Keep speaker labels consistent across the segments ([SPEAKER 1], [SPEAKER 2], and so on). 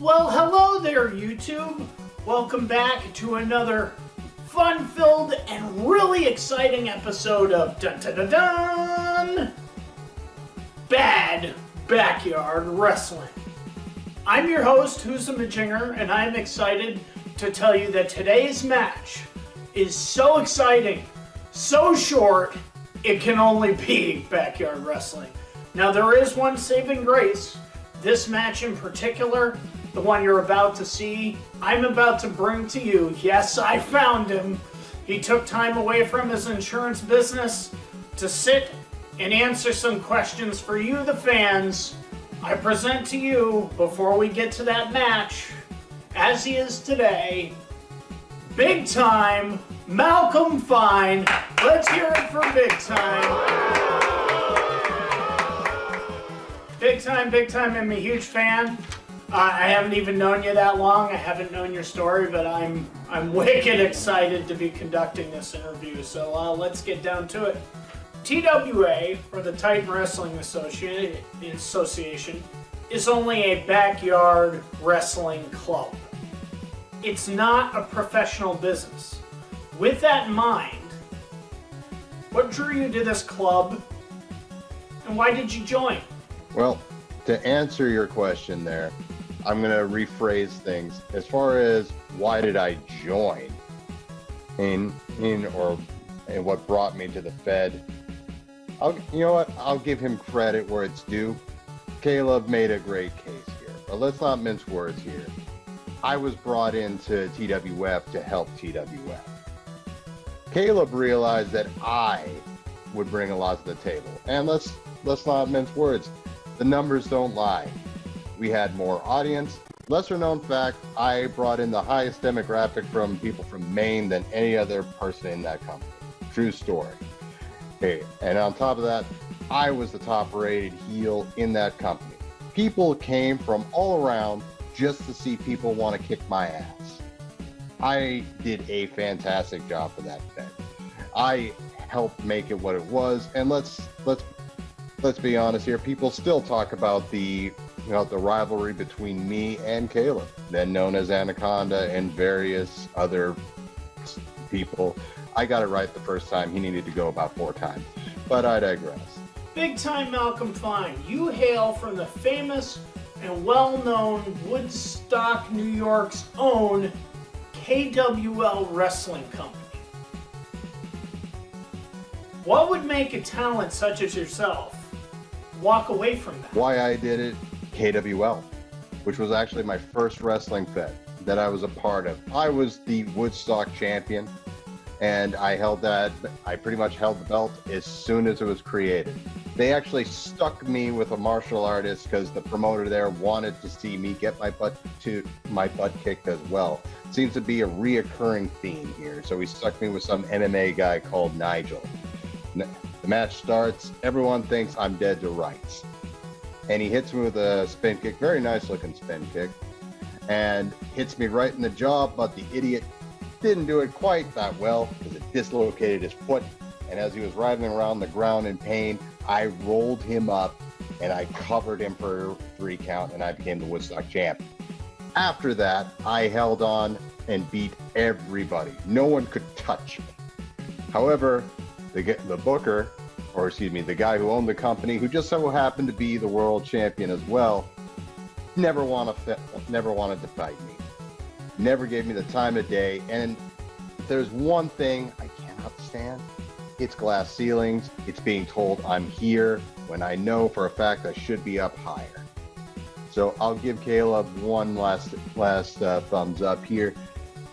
[SPEAKER 1] Well, hello there, YouTube. Welcome back to another fun-filled and really exciting episode of Bad Backyard Wrestling. I'm your host, who's a Majinger, and I'm excited to tell you that today's match is so exciting, so short, it can only be backyard wrestling. Now, there is one saving grace. This match in particular, the one you're about to see, I'm about to bring to you. Yes, I found him. He took time away from his insurance business to sit and answer some questions for you, the fans. I present to you, before we get to that match, as he is today, Big Time Malcolm Fine. Let's hear it for Big Time. Big Time, I'm a huge fan. I haven't even known you that long. I haven't known your story, but I'm wicked excited to be conducting this interview. So let's get down to it. TWA, or the Titan Wrestling Association, is only a backyard wrestling club. It's not a professional business. With that in mind, what drew you to this club, and why did you join?
[SPEAKER 2] Well, to answer your question there, I'm going to rephrase things. As far as why did I join and what brought me to the Fed, I'll give him credit where it's due. Kaleb made a great case here, but let's not mince words here. I was brought into TWF to help TWF. Kaleb realized that I would bring a lot to the table, and let's not mince words. The numbers don't lie. We had more audience. Lesser known fact, I brought in the highest demographic from people from Maine than any other person in that company. True story. Okay, and on top of that, I was the top rated heel in that company. People came from all around just to see people want to kick my ass. I did a fantastic job for that thing. I helped make it what it was, and let's be honest here. People still talk about the rivalry between me and Kaleb, then known as Anaconda and various other people. I got it right the first time. He needed to go about 4 times, but I digress.
[SPEAKER 1] Big Time Malcolm Fine, you hail from the famous and well-known Woodstock, New York's own KWL Wrestling Company. What would make a talent such as yourself walk away from that?
[SPEAKER 2] Why I did it, KWL, which was actually my first wrestling fed that I was a part of. I was the Woodstock champion, and I pretty much held the belt as soon as it was created. They actually stuck me with a martial artist because the promoter there wanted to see me get my butt kicked as well. Seems to be a reoccurring theme here. So he stuck me with some MMA guy called Nigel. The match starts, everyone thinks I'm dead to rights. And he hits me with a spin kick, very nice looking spin kick, and hits me right in the jaw, but the idiot didn't do it quite that well because it dislocated his foot. And as he was writhing around the ground in pain, I rolled him up and I covered him for 3 count, and I became the Woodstock champ. After that, I held on and beat everybody. No one could touch me. However, the guy who owned the company, who just so happened to be the world champion as well, never wanted to fight me. Never gave me the time of day. And if there's one thing I cannot stand, it's glass ceilings. It's being told I'm here when I know for a fact I should be up higher. So I'll give Kaleb one last thumbs up here.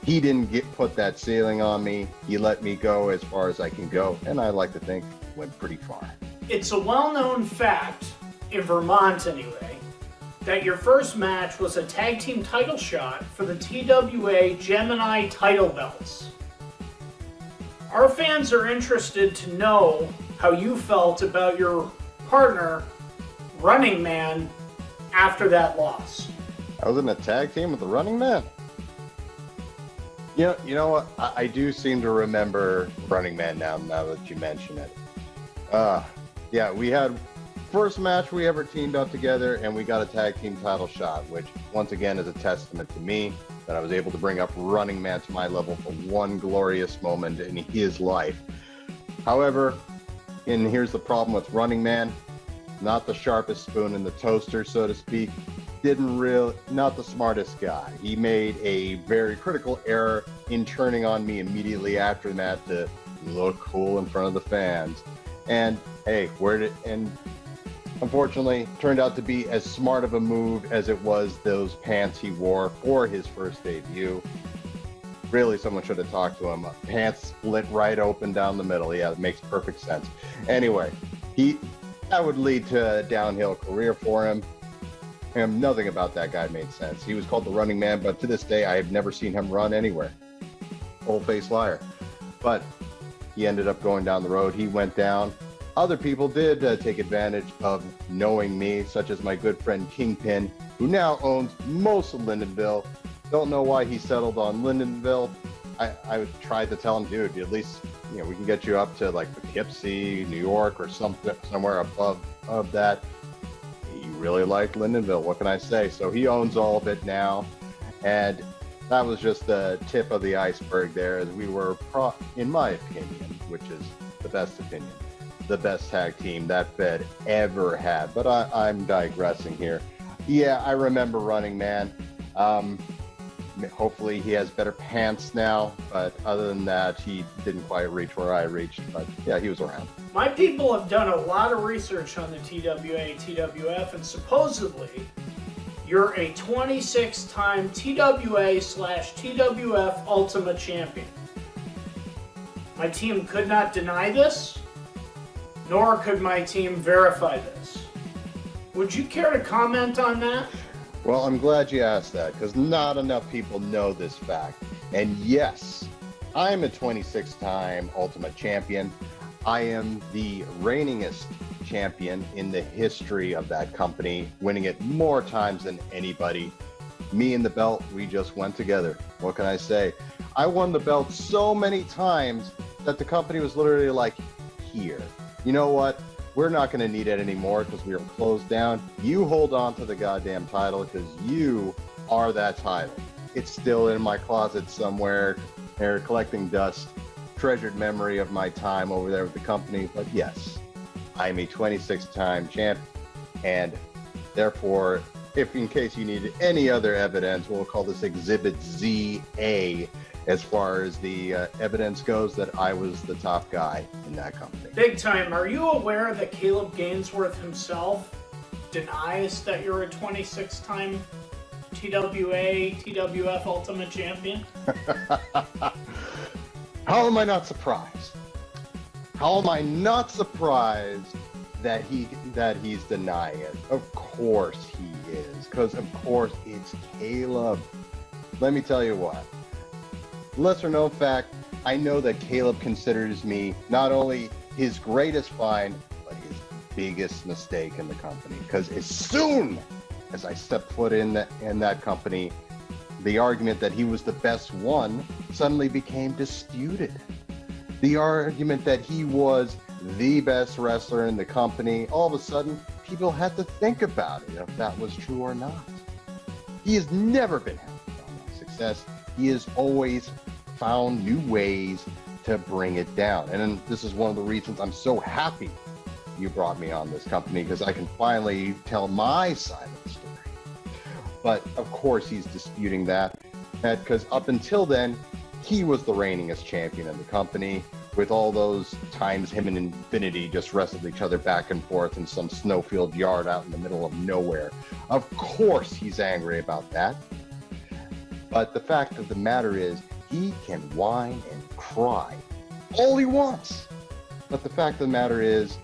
[SPEAKER 2] He didn't put that ceiling on me. He let me go as far as I can go, and I like to think went pretty far.
[SPEAKER 1] It's a well-known fact, in Vermont anyway, that your first match was a tag team title shot for the TWA Gemini title belts. Our fans are interested to know how you felt about your partner, Runningman, after that loss.
[SPEAKER 2] I was in a tag team with the Runningman. You know what? I do seem to remember Runningman now that you mention it. Yeah, we had First match we ever teamed up together, and we got a tag team title shot, which once again is a testament to me that I was able to bring up Runningman to my level for one glorious moment in his life. However, and here's the problem with Runningman, not the sharpest spoon in the toaster, so to speak. Not the smartest guy. He made a very critical error in turning on me immediately after that to look cool in front of the fans. And hey, unfortunately, turned out to be as smart of a move as it was those pants he wore for his first debut. Really, someone should have talked to him. Pants split right open down the middle. Yeah, it makes perfect sense. Anyway, that would lead to a downhill career for him. And nothing about that guy made sense. He was called the Running Man, but to this day, I have never seen him run anywhere. Old-faced liar. But he ended up going down the road. He went down. Other people did take advantage of knowing me, such as my good friend Kingpin, who now owns most of Lyndonville. Don't know why he settled on Lyndonville. I tried to tell him, dude, at least we can get you up to like Poughkeepsie, New York, or somewhere above that. He really liked Lyndonville. What can I say? So he owns all of it now, and that was just the tip of the iceberg there. As we were, in my opinion, which is the best opinion, the best tag team that Fed ever had. But I'm digressing here. Yeah, I remember Running Man. Hopefully he has better pants now, but other than that, he didn't quite reach where I reached. But yeah, he was around.
[SPEAKER 1] My people have done a lot of research on the TWA, TWF, and supposedly you're a 26-time TWA/TWF Ultimate Champion. My team could not deny this, nor could my team verify this. Would you care to comment on that?
[SPEAKER 2] Well, I'm glad you asked that, because not enough people know this fact. And yes, I'm a 26-time Ultimate Champion. I am the reigningest champion in the history of that company, winning it more times than anybody. Me and the belt, we just went together. What can I say? I won the belt so many times that the company was literally like, here. You know what? We're not going to need it anymore because we are closed down. You hold on to the goddamn title because you are that title. It's still in my closet somewhere, there collecting dust. Treasured memory of my time over there with the company. But yes, I'm a 26-time champ, and therefore, if in case you need any other evidence, we'll call this Exhibit ZA, as far as the evidence goes, that I was the top guy in that company.
[SPEAKER 1] Big time. Are you aware that Kaleb Gainsworth himself denies that you're a 26-time TWA, TWF Ultimate Champion?
[SPEAKER 2] How am I not surprised? How am I not surprised that he's denying it? Of course he is, because of course it's Kaleb. Let me tell you what. Lesser known fact, I know that Kaleb considers me not only his greatest find, but his biggest mistake in the company. Because as soon as I stepped foot in that company, the argument that he was the best one suddenly became disputed. The argument that he was the best wrestler in the company, all of a sudden, people had to think about it, if that was true or not. He has never been happy on my success. He has always found new ways to bring it down. And this is one of the reasons I'm so happy you brought me on this company, because I can finally tell my side of the story. But of course he's disputing that, because up until then, he was the reigningest champion in the company, with all those times him and Infinity just wrestled each other back and forth in some snowfield yard out in the middle of nowhere. Of course he's angry about that. But the fact of the matter is, he can whine and cry all he wants. But the fact of the matter is,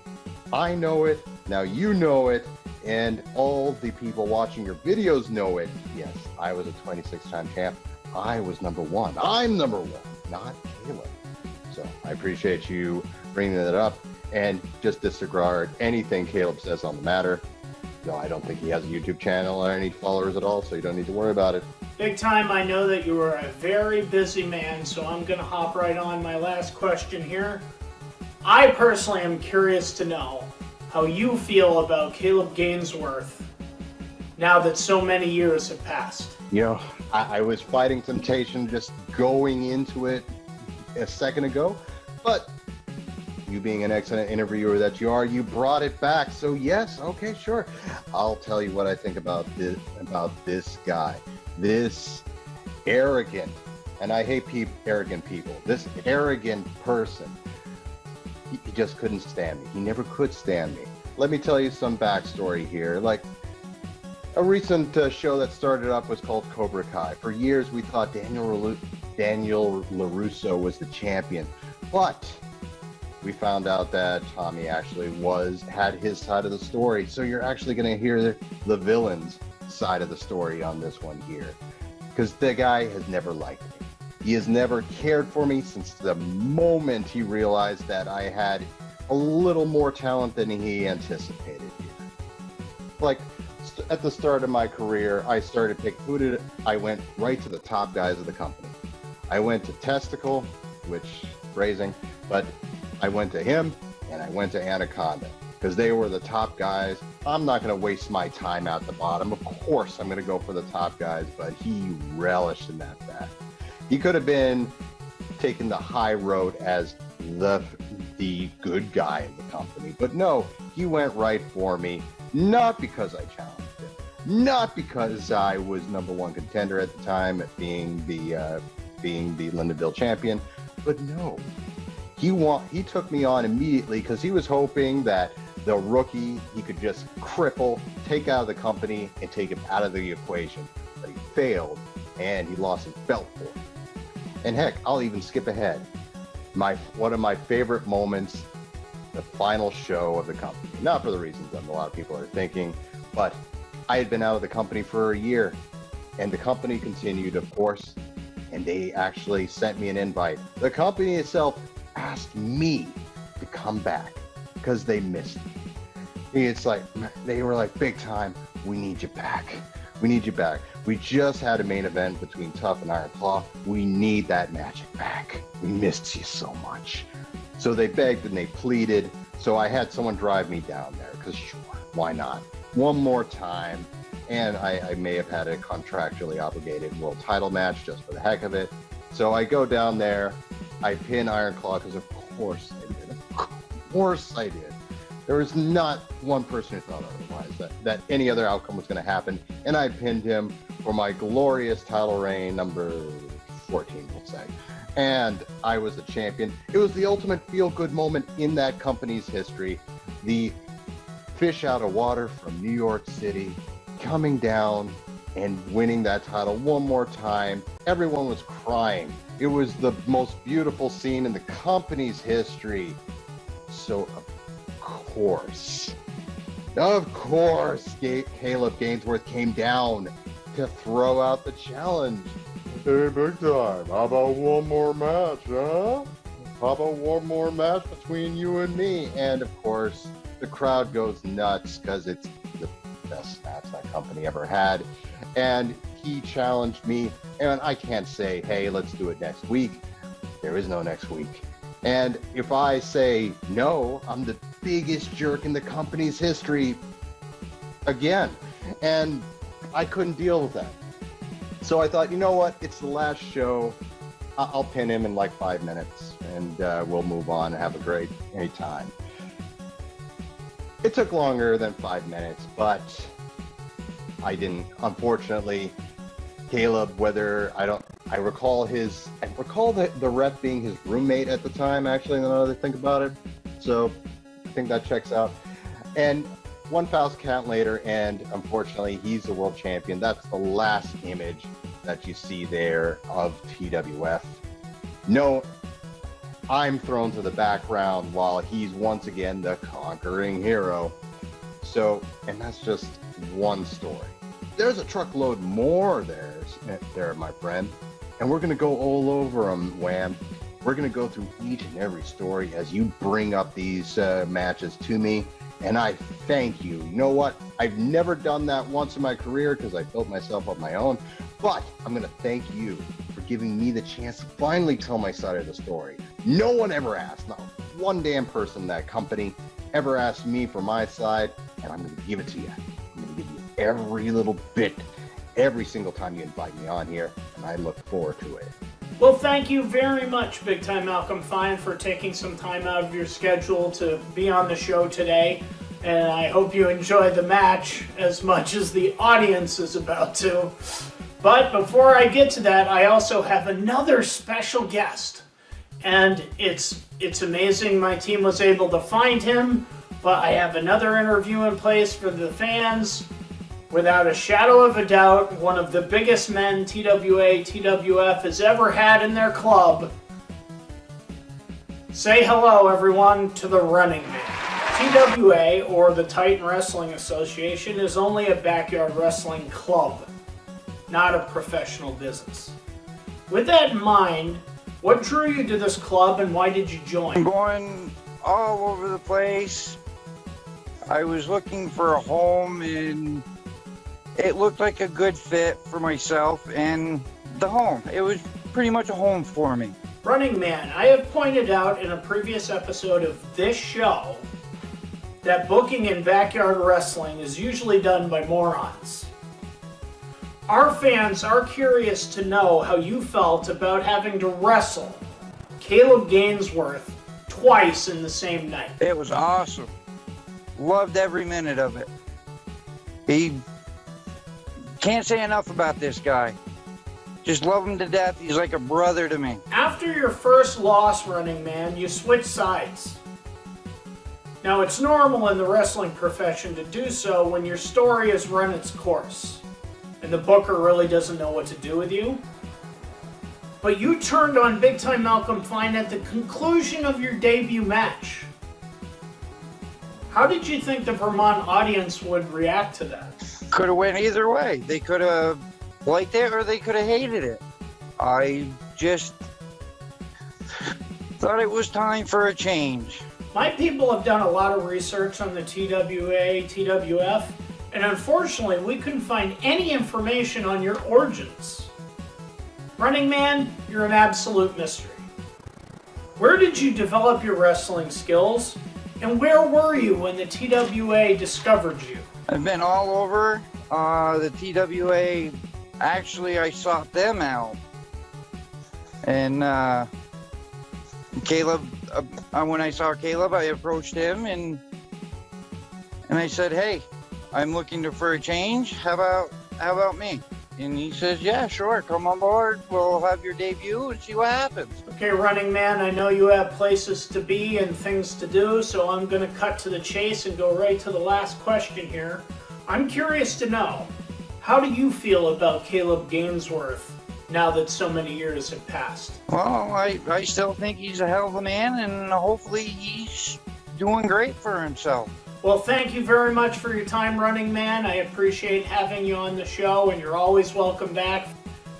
[SPEAKER 2] I know it, now you know it, and all the people watching your videos know it. Yes, I was a 26-time champ. I was number one. I'm number one, not Kaleb. So I appreciate you bringing that up, and just disregard anything Kaleb says on the matter. No, I don't think he has a YouTube channel or any followers at all, so you don't need to worry about it.
[SPEAKER 1] Big time. I know that you are a very busy man, so I'm going to hop right on my last question here. I personally am curious to know, how you feel about Kaleb Gainsworth now that so many years have passed.
[SPEAKER 2] You know, I was fighting temptation just going into it a second ago, but you being an excellent interviewer that you are, you brought it back. So yes, okay, sure. I'll tell you what I think about this guy. This arrogant, and I hate arrogant people, this arrogant person. He just couldn't stand me. He never could stand me. Let me tell you some backstory here. Like, a recent show that started up was called Cobra Kai. For years, we thought Daniel LaRusso was the champion, but we found out that Tommy actually had his side of the story. So you're actually going to hear the villain's side of the story on this one here, because the guy has never liked me. He has never cared for me since the moment he realized that I had a little more talent than he anticipated here. Like, at the start of my career, I started picking I went right to the top guys of the company. I went to Testicle, which phrasing, but I went to him and I went to Anaconda because they were the top guys. I'm not going to waste my time at the bottom. Of course, I'm going to go for the top guys, but he relished in that fact. He could have been taking the high road as the good guy in the company, but no, he went right for me. Not because I challenged him, not because I was #1 contender at the time, at being the Lindenville champion, but no, he took me on immediately because he was hoping that the rookie he could just cripple, take out of the company, and take him out of the equation. But he failed, and he lost his belt for it. And heck, I'll even skip ahead. One of my favorite moments, the final show of the company. Not for the reasons that a lot of people are thinking, but I had been out of the company for a year, and the company continued, of course, and they actually sent me an invite. The company itself asked me to come back because they missed me. It's like, they were like, big time, we need you back. We need you back. We just had a main event between Tough and Iron Claw. We need that magic back. We missed you so much. So they begged and they pleaded. So I had someone drive me down there because sure, why not? One more time. And I may have had a contractually obligated world title match just for the heck of it. So I go down there. I pin Iron Claw because of course I did. Of course I did. There was not one person who thought otherwise, that any other outcome was going to happen. And I pinned him for my glorious title reign, number 14, we'll say. And I was the champion. It was the ultimate feel-good moment in that company's history. The fish out of water from New York City coming down and winning that title one more time. Everyone was crying. It was the most beautiful scene in the company's history. So, of course, Kaleb Gainsworth came down to throw out the challenge. Hey, big time. How about one more match, huh? How about one more match between you and me? And of course, the crowd goes nuts because it's the best match that company ever had. And he challenged me, and I can't say, hey, let's do it next week. There is no next week. And if I say no, I'm the biggest jerk in the company's history again. And I couldn't deal with that. So I thought, you know what? It's the last show. I'll pin him in like 5 minutes and we'll move on and have a great time. It took longer than 5 minutes, but I didn't. Unfortunately, Kaleb, I recall the ref being his roommate at the time, actually, now that I think about it. So I think that checks out. And one foul count later, and unfortunately, he's the world champion. That's the last image that you see there of TWF. No, I'm thrown to the background while he's once again the conquering hero. So, and that's just one story. There's a truckload more there, my friend. And we're going to go all over them, Wham. We're going to go through each and every story as you bring up these matches to me. And I thank you. You know what? I've never done that once in my career because I built myself up my own. But I'm going to thank you for giving me the chance to finally tell my side of the story. No one ever asked, not one damn person in that company. ever ask me for my side, and I'm going to give it to you. I'm going to give you every little bit, every single time you invite me on here, and I look forward to it.
[SPEAKER 1] Well, thank you very much, Big Time Malcolm Fine, for taking some time out of your schedule to be on the show today. And I hope you enjoy the match as much as the audience is about to. But before I get to that, I also have another special guest. And it's amazing my team was able to find him, but I have another interview in place for the fans. Without a shadow of a doubt, one of the biggest men TWA, TWF has ever had in their club. Say hello, everyone, to the Runningman. TWA, or the Titan Wrestling Association, is only a backyard wrestling club, not a professional business. With that in mind, what drew you to this club and why did you join?
[SPEAKER 3] I'm going all over the place. I was looking for a home, and it looked like a good fit for myself and the home. It was pretty much a home for me.
[SPEAKER 1] Running Man, I have pointed out in a previous episode of this show that booking in backyard wrestling is usually done by morons. Our fans are curious to know how you felt about having to wrestle Kaleb Gainsworth twice in the same night.
[SPEAKER 3] It was awesome. Loved every minute of it. He can't say enough about this guy. Just love him to death. He's like a brother to me.
[SPEAKER 1] After your first loss, Running Man, you switched sides. Now, it's normal in the wrestling profession to do so when your story has run its course and the booker really doesn't know what to do with you. But you turned on Big Time Malcolm Fine at the conclusion of your debut match. How did you think the Vermont audience would react to that?
[SPEAKER 3] Could have went either way. They could have liked it or they could have hated it. I just thought it was time for a change.
[SPEAKER 1] My people have done a lot of research on the TWA, TWF, and unfortunately we couldn't find any information on your origins. Running Man, you're an absolute mystery. Where did you develop your wrestling skills, and where were you when the TWA discovered you?
[SPEAKER 3] I've been all over. The TWA, actually, I sought them out. And Kaleb, when I saw Kaleb, I approached him and I said, "Hey, I'm looking for a change. How about me?" And he says, "Yeah, sure. Come on board. We'll have your debut and see what happens."
[SPEAKER 1] Okay, Running Man, I know you have places to be and things to do, so I'm going to cut to the chase and go right to the last question here. I'm curious to know, how do you feel about Kaleb Gainsworth now that so many years have passed?
[SPEAKER 3] Well, I still think he's a hell of a man, and hopefully he's doing great for himself.
[SPEAKER 1] Well, thank you very much for your time, Running Man. I appreciate having you on the show, and you're always welcome back.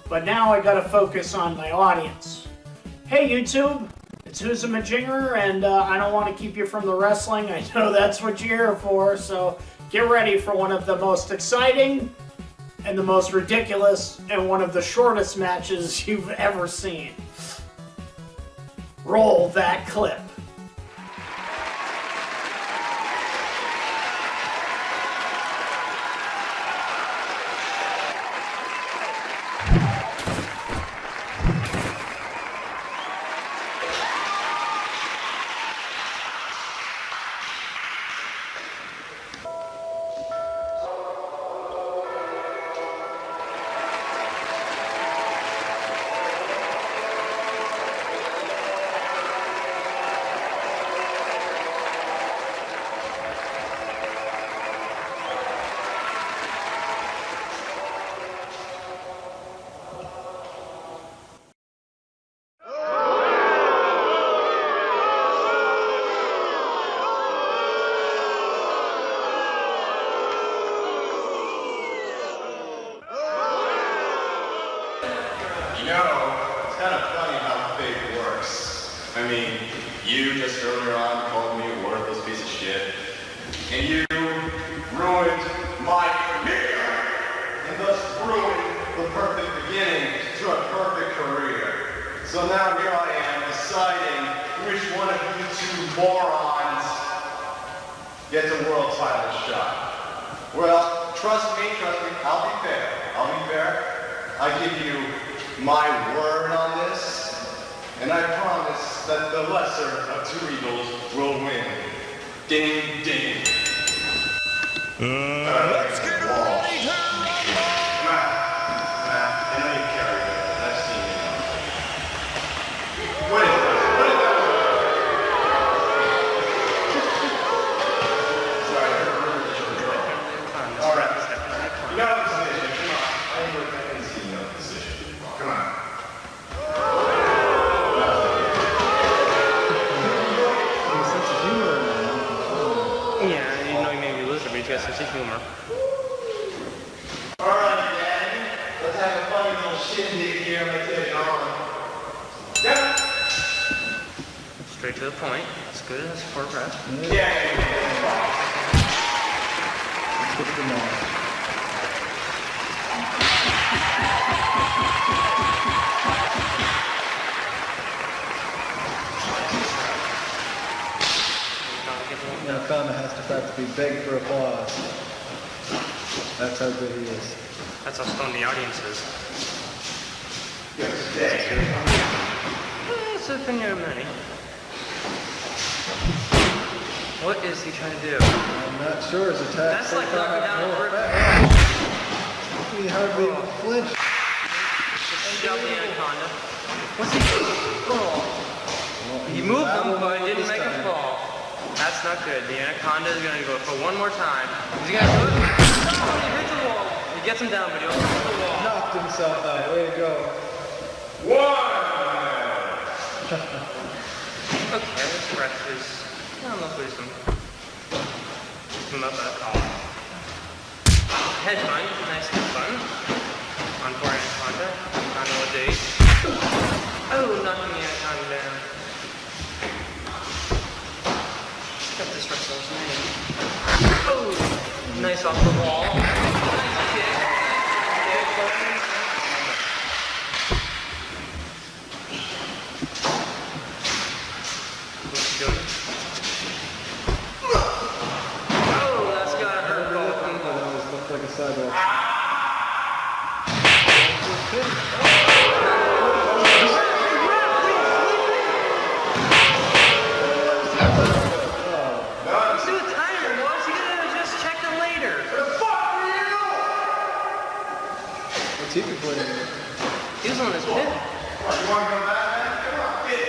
[SPEAKER 1] But now I gotta focus on my audience. Hey, YouTube, it's Who's a Majinger, and I don't want to keep you from the wrestling. I know that's what you're here for, so get ready for one of the most exciting and the most ridiculous and one of the shortest matches you've ever seen. Roll that clip.
[SPEAKER 4] You know, it's kind of funny how fate works. I mean, you just earlier on called me a worthless piece of shit, and you ruined my career, and thus ruined the perfect beginning to a perfect career. So now here I am deciding which one of you two morons gets a world title shot. Well, trust me, I'll be fair. I give you my word on this, and I promise that the lesser of two evils will win. Ding, ding.
[SPEAKER 5] Let's get ready to rumble!
[SPEAKER 4] Matt, I know you carry it. I've seen you. What is that? Sorry, I heard rumors that you're drunk. All right. You got a decision. Come on. I ain't seen no decision. Come on.
[SPEAKER 6] Yeah, I didn't know you made me loser, but you got such a humor.
[SPEAKER 4] All right, Daddy. Let's have a funny little shindig here. Let's get it on. Yep.
[SPEAKER 6] Straight to the point. That's good. That's 4 reps.
[SPEAKER 4] Yeah.
[SPEAKER 7] Let's get the match. Anaconda has to practically beg for applause. That's how good he is.
[SPEAKER 6] That's how stoned the audience is. It's an opinion of many. What is he trying to do?
[SPEAKER 7] I'm not sure his attack.
[SPEAKER 6] That's like knocking down a brick.
[SPEAKER 7] He hardly flinched.
[SPEAKER 6] Shove the Anaconda. What's he doing? Oh. He moved him, but he didn't make him fall. That's not good. The Anaconda is going to go for one more time. He's going to do it. No, he hits the wall. He gets him down, but he also hits the wall.
[SPEAKER 7] Knocked himself out. Way to go.
[SPEAKER 6] Okay, this rest is... I don't know if there's some up at a call. Head bunt, nice head bunt. On for Anaconda. Anaconda with a... Oh, knocking the Anaconda down. Got this wrestler's name. Oh, nice off the wall. Nice kick. What's he doing? Oh, that's gotta hurt both of them.
[SPEAKER 7] That always looked like a sidewalk.
[SPEAKER 6] Let's do a timer, boys. You gotta just check them later.
[SPEAKER 7] What's he complaining about?
[SPEAKER 6] He was on his pit.
[SPEAKER 4] You want to come back, man? Come on. Hit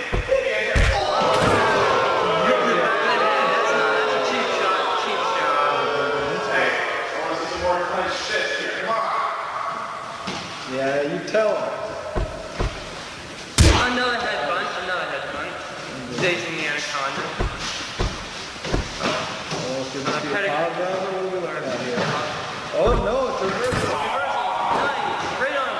[SPEAKER 4] me.
[SPEAKER 6] That's a cheap shot. Cheap shot.
[SPEAKER 4] Hey, I want to see some more nice shit here. Come on.
[SPEAKER 7] Yeah, you tell him.
[SPEAKER 6] Another head bunt. Dazing the Anaconda.
[SPEAKER 7] Oh, it's going to be a
[SPEAKER 6] pedigree.
[SPEAKER 7] pound down. What are we learning out here? Oh, no, it's a reversal.
[SPEAKER 6] Nice. Right on.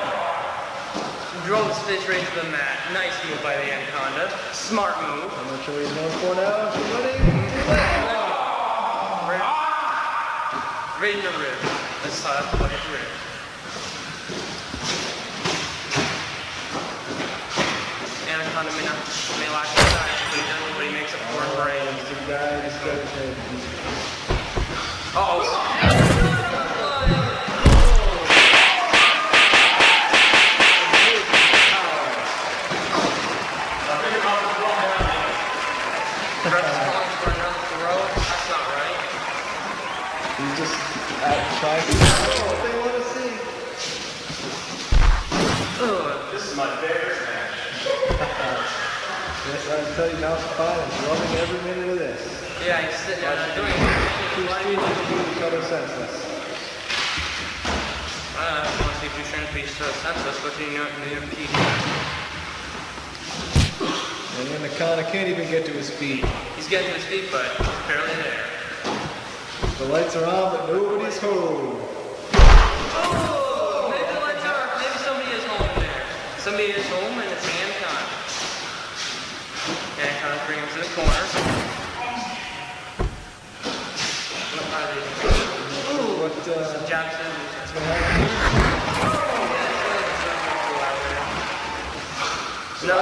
[SPEAKER 6] Drove his fist right to the mat. Nice move by the Anaconda. Smart move.
[SPEAKER 7] I'm not sure what he's going for now. She's winning.
[SPEAKER 6] Right in the rib. Let's look at the rib. Anaconda may lack the size, but he makes it for a brain.
[SPEAKER 7] The guy is good.
[SPEAKER 6] Uh-oh. Ref's calling for another throw. That's not right.
[SPEAKER 7] He's just out trying to see what they want to see.
[SPEAKER 4] This is my favorite match.
[SPEAKER 7] Yes, I tell you, now Fine is loving every minute of this.
[SPEAKER 6] Yeah, he's sitting there not doing
[SPEAKER 7] Two
[SPEAKER 6] it.
[SPEAKER 7] streams to do each other senseless.
[SPEAKER 6] I want to see if you're trying to be so senseless, but you know, peak.
[SPEAKER 7] And then Anaconda can't even get to his feet.
[SPEAKER 6] He's getting to his feet, but he's barely there.
[SPEAKER 7] The lights are on, but nobody's home.
[SPEAKER 6] Oh! Maybe the lights are. Maybe somebody is home in there. Somebody is home, and it's Anaconda. Anaconda bring him to the corner. What are they? Ooh!
[SPEAKER 7] What,
[SPEAKER 6] Jackson.
[SPEAKER 7] what's going to happen here?
[SPEAKER 6] No.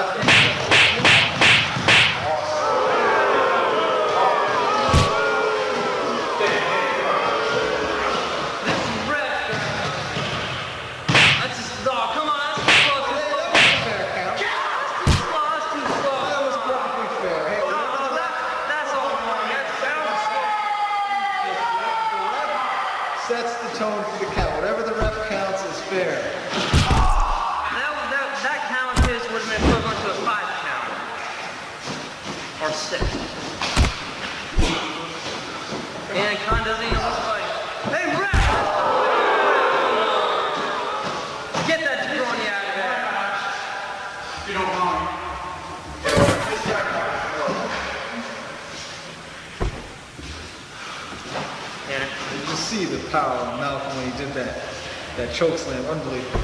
[SPEAKER 7] power in Malcolm when he did that choke slam. Unbelievable.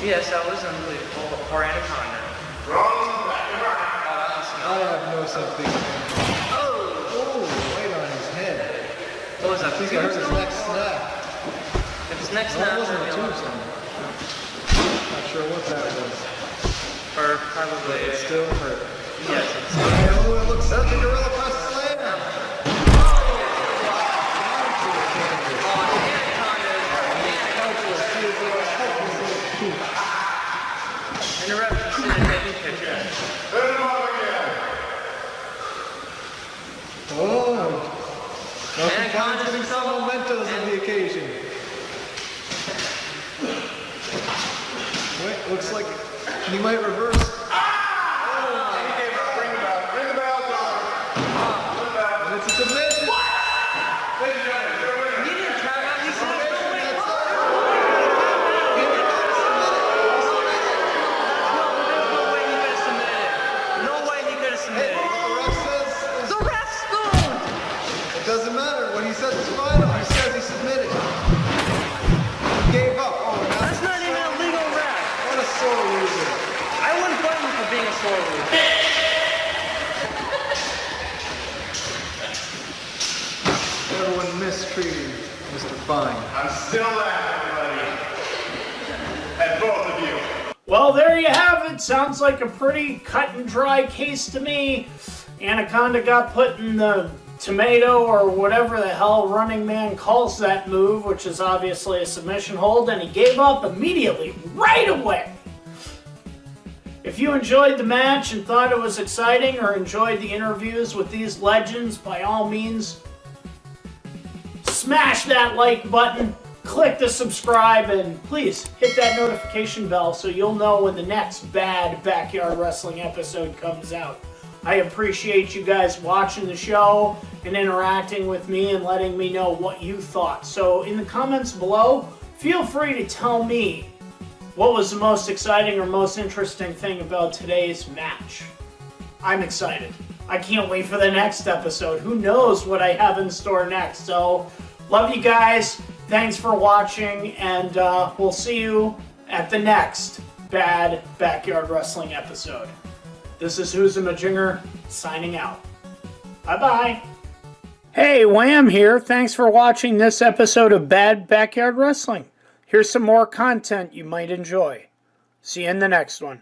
[SPEAKER 6] Yes, that was unbelievable. Or Anaconda.
[SPEAKER 7] I have no something. Oh, right on his head.
[SPEAKER 6] What was that?
[SPEAKER 7] I think I heard his neck snap.
[SPEAKER 6] If his neck
[SPEAKER 7] That
[SPEAKER 6] snapped,
[SPEAKER 7] wasn't a
[SPEAKER 6] it'd be a lot.
[SPEAKER 7] tombstone. Not sure what that was.
[SPEAKER 6] Or probably.
[SPEAKER 7] It still hurt.
[SPEAKER 6] Yes, it's.
[SPEAKER 7] Oh, it looks like the gorilla press slam.
[SPEAKER 6] And the ref is sitting there taking pictures.
[SPEAKER 7] Oh. Malcolm
[SPEAKER 6] Anaconda's
[SPEAKER 7] finds getting
[SPEAKER 6] in
[SPEAKER 7] some
[SPEAKER 6] trouble.
[SPEAKER 7] mementos of the occasion. Wait, looks like he might reverse. And it's a submission.
[SPEAKER 6] He didn't tap out. He said, no way he could have submitted.
[SPEAKER 7] The ref says
[SPEAKER 6] The ref spooned!
[SPEAKER 7] it doesn't matter. What he says is final. He says he submitted. He gave up. Oh,
[SPEAKER 6] That's not even a legal ref.
[SPEAKER 7] what a sore loser.
[SPEAKER 6] I wouldn't blame him for being a sore loser.
[SPEAKER 7] Everyone mistreated Mr. Fine.
[SPEAKER 4] I'm still laughing, buddy. At both of you.
[SPEAKER 1] Well, there you have it. Sounds like a pretty cut and dry case to me. Anaconda got put in the tomato or whatever the hell Running Man calls that move, which is obviously a submission hold, and he gave up immediately, right away. If you enjoyed the match and thought it was exciting or enjoyed the interviews with these legends, by all means, smash that like button, click the subscribe, and please hit that notification bell so you'll know when the next bad Backyard Wrestling episode comes out. I appreciate you guys watching the show and interacting with me and letting me know what you thought. So in the comments below, feel free to tell me what was the most exciting or most interesting thing about today's match. I'm excited. I can't wait for the next episode. Who knows what I have in store next. So, love you guys. Thanks for watching, and we'll see you at the next bad Backyard Wrestling episode. This is Who's a Majinger signing out. Bye-bye. Hey, Wham here. Thanks for watching this episode of Bad Backyard Wrestling. Here's some more content you might enjoy. See you in the next one.